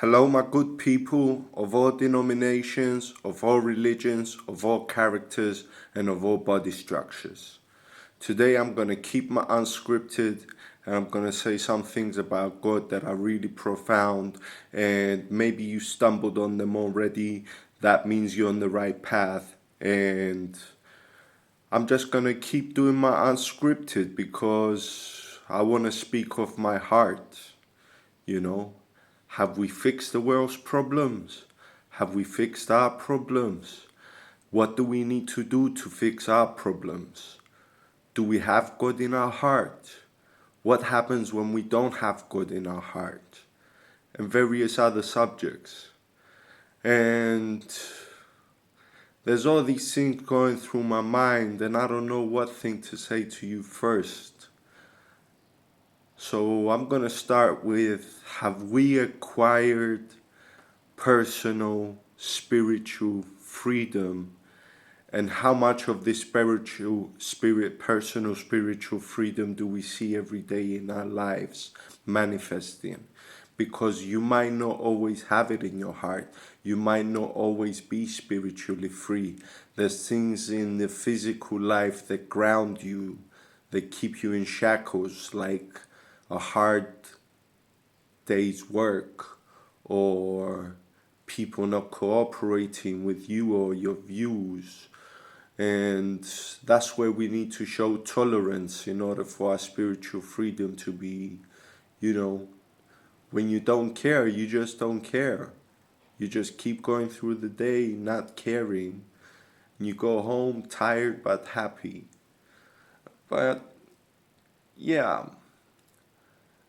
Hello, my good people of all denominations, of all religions, of all characters, and of all body structures. Today I'm going to keep my unscripted and I'm going to say some things about God that are really profound, and maybe you stumbled on them already. That means you're on the right path. And I'm just going to keep doing my unscripted because I want to speak of my heart. You know, have we fixed the world's problems? Have we fixed our problems? What do we need to do to fix our problems? Do we have God in our heart? What happens when we don't have God in our heart? And various other subjects. And there's all these things going through my mind, and I don't know what thing to say to you first. So I'm going to start with, have we acquired personal spiritual freedom, and how much of this personal spiritual freedom do we see every day in our lives manifesting? Because you might not always have it in your heart, you might not always be spiritually free. There's things in the physical life that ground you, that keep you in shackles, like a hard day's work, or people not cooperating with you or your views. And that's where we need to show tolerance in order for our spiritual freedom to be, when you don't care, you just don't care. You just keep going through the day not caring. And you go home tired but happy. But yeah,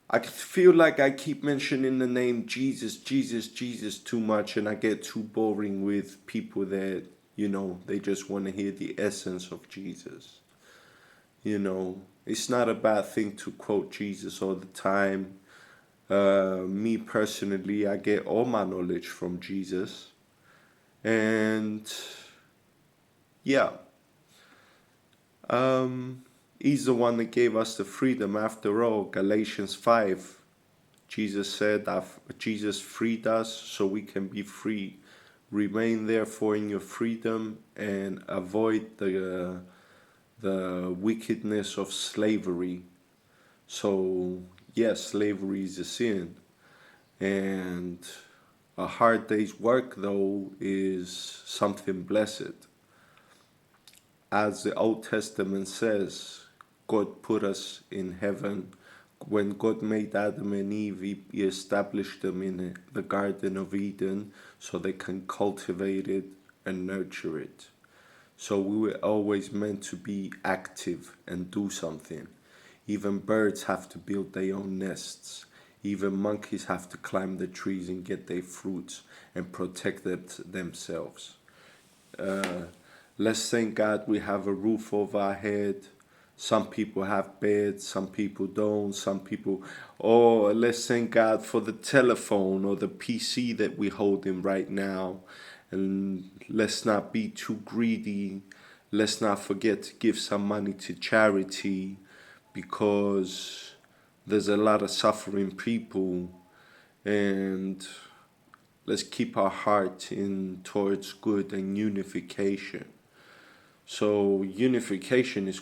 I feel like I keep mentioning the name Jesus, Jesus, Jesus too much, and I get too boring with people that, they just want to hear the essence of Jesus. It's not a bad thing to quote Jesus all the time. Me personally, I get all my knowledge from Jesus. And yeah, he's the one that gave us the freedom after all. Galatians 5. Jesus said that Jesus freed us so we can be free. Remain therefore in your freedom and avoid the wickedness of slavery. So yes, slavery is a sin, and a hard day's work though is something blessed. As the Old Testament says, God put us in heaven. When God made Adam and Eve, He established them in the Garden of Eden so they can cultivate it and nurture it. So we were always meant to be active and do something. Even birds have to build their own nests. Even monkeys have to climb the trees and get their fruits and protect themselves. Let's thank God we have a roof over our head. Some people have beds, some people don't, some people... Oh, let's thank God for the telephone or the PC that we're holding right now. And let's not be too greedy. Let's not forget to give some money to charity, because there's a lot of suffering people. And let's keep our heart in towards good and unification. So unification is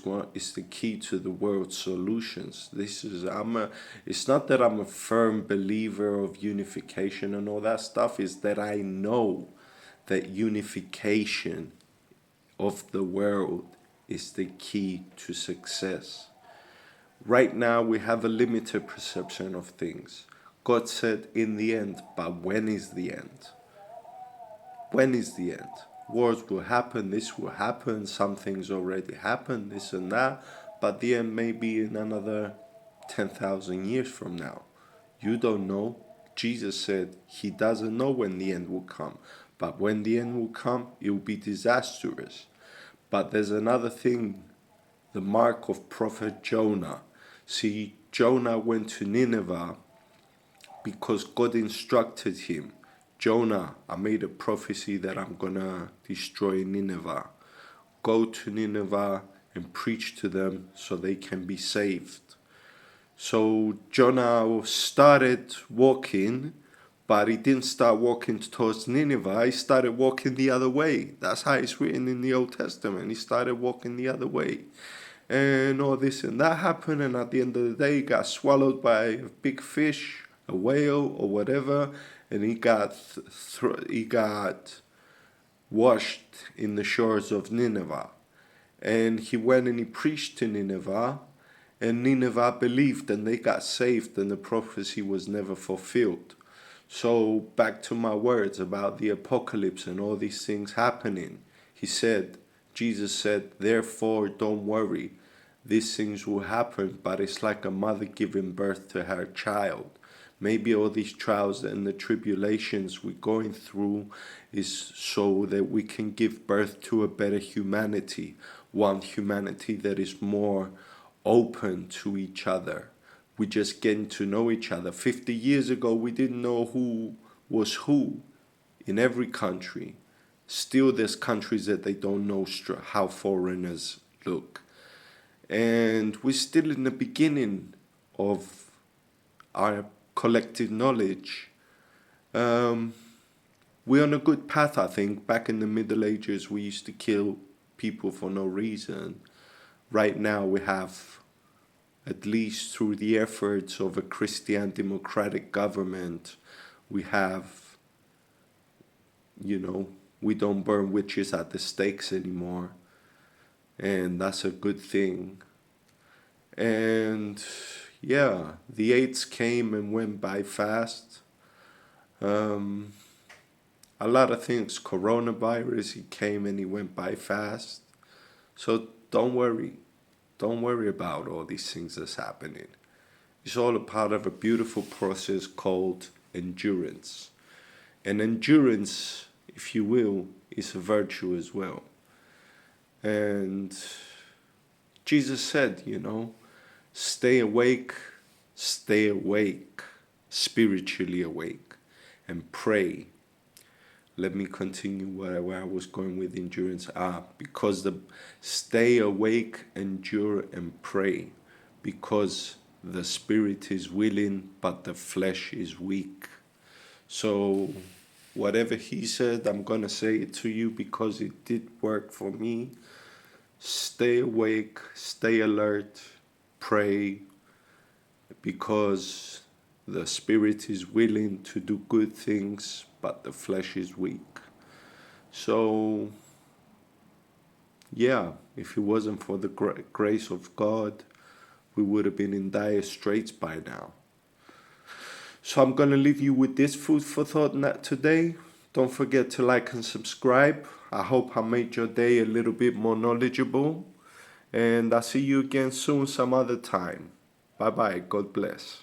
the key to the world's solutions. It's not that I'm a firm believer of unification and all that stuff. Is that I know that unification of the world is the key to success. Right now we have a limited perception of things. God said in the end, but when is the end? When is the end? Wars will happen, this will happen, some things already happened, this and that, but the end may be in another 10,000 years from now. You don't know. Jesus said He doesn't know when the end will come, but when the end will come, it will be disastrous. But there's another thing, the mark of Prophet Jonah. See, Jonah went to Nineveh because God instructed him. Jonah, I made a prophecy that I'm gonna destroy Nineveh. Go to Nineveh and preach to them so they can be saved. So Jonah started walking, But he didn't start walking towards Nineveh. He started walking the other way. That's how it's written in the Old Testament. He started walking the other way. And all this and that happened. And at the end of the day, he got swallowed by a big fish, a whale or whatever. And he got washed in the shores of Nineveh. And he went and he preached to Nineveh. And Nineveh believed and they got saved. And the prophecy was never fulfilled. So back to my words about the apocalypse and all these things happening. Jesus said, therefore don't worry. These things will happen, but it's like a mother giving birth to her child. Maybe all these trials and the tribulations we're going through is so that we can give birth to a better humanity. One humanity that is more open to each other. We're just getting to know each other. 50 years ago, we didn't know who was who in every country. Still, there's countries that they don't know how foreigners look. And we're still in the beginning of our collective knowledge. We're on a good path, I think. Back in the Middle Ages, we used to kill people for no reason. Right now, we have, at least through the efforts of a Christian democratic government, we have, we don't burn witches at the stakes anymore. And that's a good thing. And yeah, the AIDS came and went by fast. A lot of things, coronavirus, it came and it went by fast. So don't worry. Don't worry about all these things that's happening. It's all a part of a beautiful process called endurance. And endurance, if you will, is a virtue as well. And Jesus said, stay awake, spiritually awake, and pray. Let me continue where I was going with endurance. Because stay awake, endure, and pray. Because the spirit is willing, but the flesh is weak. So whatever he said, I'm going to say it to you because it did work for me. Stay awake, stay alert, pray. Because the spirit is willing to do good things, but the flesh is weak. So, yeah, if it wasn't for the grace of God, we would have been in dire straits by now. So I'm going to leave you with this food for thought today. Don't forget to like and subscribe. I hope I made your day a little bit more knowledgeable. And I'll see you again soon some other time. Bye-bye. God bless.